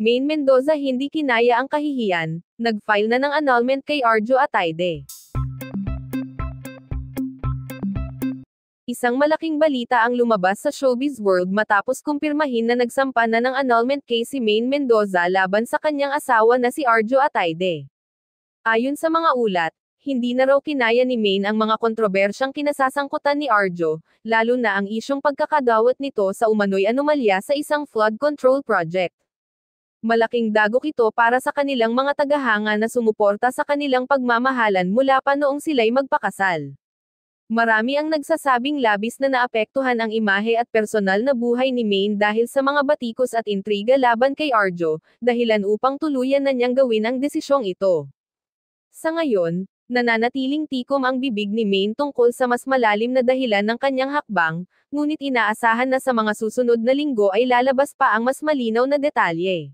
Maine Mendoza hindi kinaya ang kahihiyan, nag-file na ng annulment kay Arjo Ataide. Isang malaking balita ang lumabas sa showbiz world matapos kumpirmahin na nagsampa na ng annulment case si Maine Mendoza laban sa kanyang asawa na si Arjo Ataide. Ayon sa mga ulat, hindi na raw kinaya ni Maine ang mga kontrobersyang kinasasangkutan ni Arjo, lalo na ang isyong pagkakadawat nito sa umano'y anomalya sa isang flood control project. Malaking dagok ito para sa kanilang mga tagahanga na sumuporta sa kanilang pagmamahalan mula pa noong sila'y magpakasal. Marami ang nagsasabing labis na naapektuhan ang imahe at personal na buhay ni Maine dahil sa mga batikos at intriga laban kay Arjo, dahilan upang tuluyan na niyang gawin ang desisyong ito. Sa ngayon, nananatiling tikom ang bibig ni Maine tungkol sa mas malalim na dahilan ng kanyang hakbang, ngunit inaasahan na sa mga susunod na linggo ay lalabas pa ang mas malinaw na detalye.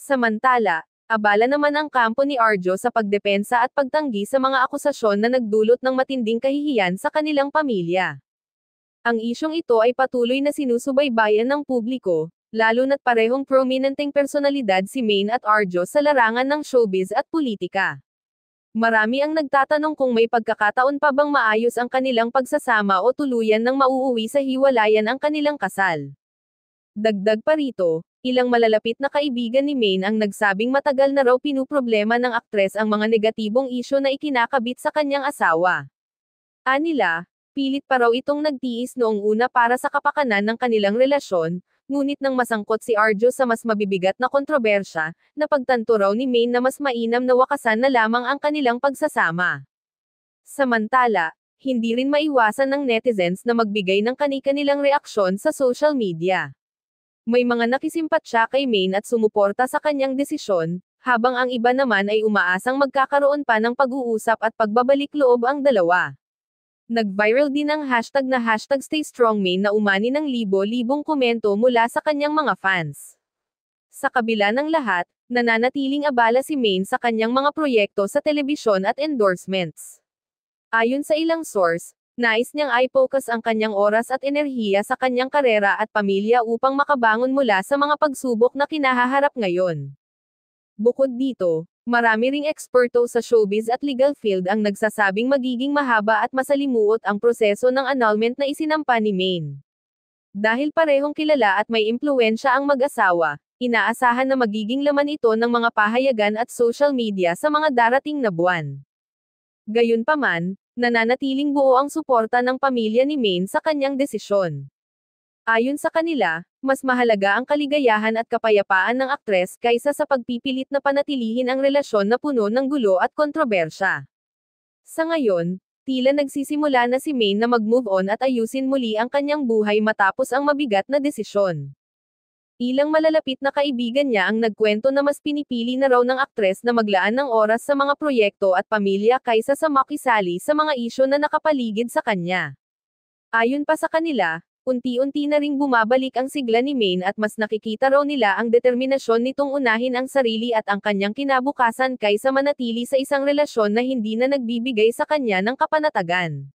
Samantala, abala naman ang kampo ni Arjo sa pagdepensa at pagtanggi sa mga akusasyon na nagdulot ng matinding kahihiyan sa kanilang pamilya. Ang isyong ito ay patuloy na sinusubaybayan ng publiko, lalo na't parehong prominenteng personalidad si Maine at Arjo sa larangan ng showbiz at politika. Marami ang nagtatanong kung may pagkakataon pa bang maayos ang kanilang pagsasama o tuluyan nang mauuwi sa hiwalayan ang kanilang kasal. Dagdag pa rito, ilang malalapit na kaibigan ni Maine ang nagsabing matagal na raw pinuproblema ng aktres ang mga negatibong isyu na ikinakabit sa kanyang asawa. Anila, pilit pa raw itong nagtiis noong una para sa kapakanan ng kanilang relasyon, ngunit nang masangkot si Arjo sa mas mabibigat na kontrobersya, napagtanto raw ni Maine na mas mainam na wakasan na lamang ang kanilang pagsasama. Samantala, hindi rin maiwasan ng netizens na magbigay ng kani-kanilang reaksyon sa social media. May mga nakisimpatsya kay Maine at sumuporta sa kanyang desisyon, habang ang iba naman ay umaasang magkakaroon pa ng pag-uusap at pagbabalik loob ang dalawa. Nag-viral din ang hashtag na #StayStrongMaine na umani ng libo-libong komento mula sa kanyang mga fans. Sa kabila ng lahat, nananatiling abala si Maine sa kanyang mga proyekto sa telebisyon at endorsements. Ayon sa ilang source, nais niyang i-focus ang kanyang oras at enerhiya sa kanyang karera at pamilya upang makabangon mula sa mga pagsubok na kinahaharap ngayon. Bukod dito, marami ring eksperto sa showbiz at legal field ang nagsasabing magiging mahaba at masalimuot ang proseso ng annulment na isinampa ni Maine. Dahil parehong kilala at may impluwensya ang mag-asawa, inaasahan na magiging laman ito ng mga pahayagan at social media sa mga darating na buwan. Gayunpaman, nananatiling buo ang suporta ng pamilya ni Maine sa kanyang desisyon. Ayon sa kanila, mas mahalaga ang kaligayahan at kapayapaan ng aktres kaysa sa pagpipilit na panatilihin ang relasyon na puno ng gulo at kontrobersya. Sa ngayon, tila nagsisimula na si Maine na mag-move on at ayusin muli ang kanyang buhay matapos ang mabigat na desisyon. Ilang malalapit na kaibigan niya ang nagkwento na mas pinipili na raw ng aktres na maglaan ng oras sa mga proyekto at pamilya kaysa sa makisali sa mga isyu na nakapaligid sa kanya. Ayon pa sa kanila, unti-unti na ring bumabalik ang sigla ni Maine at mas nakikita raw nila ang determinasyon nitong unahin ang sarili at ang kanyang kinabukasan kaysa manatili sa isang relasyon na hindi na nagbibigay sa kanya ng kapanatagan.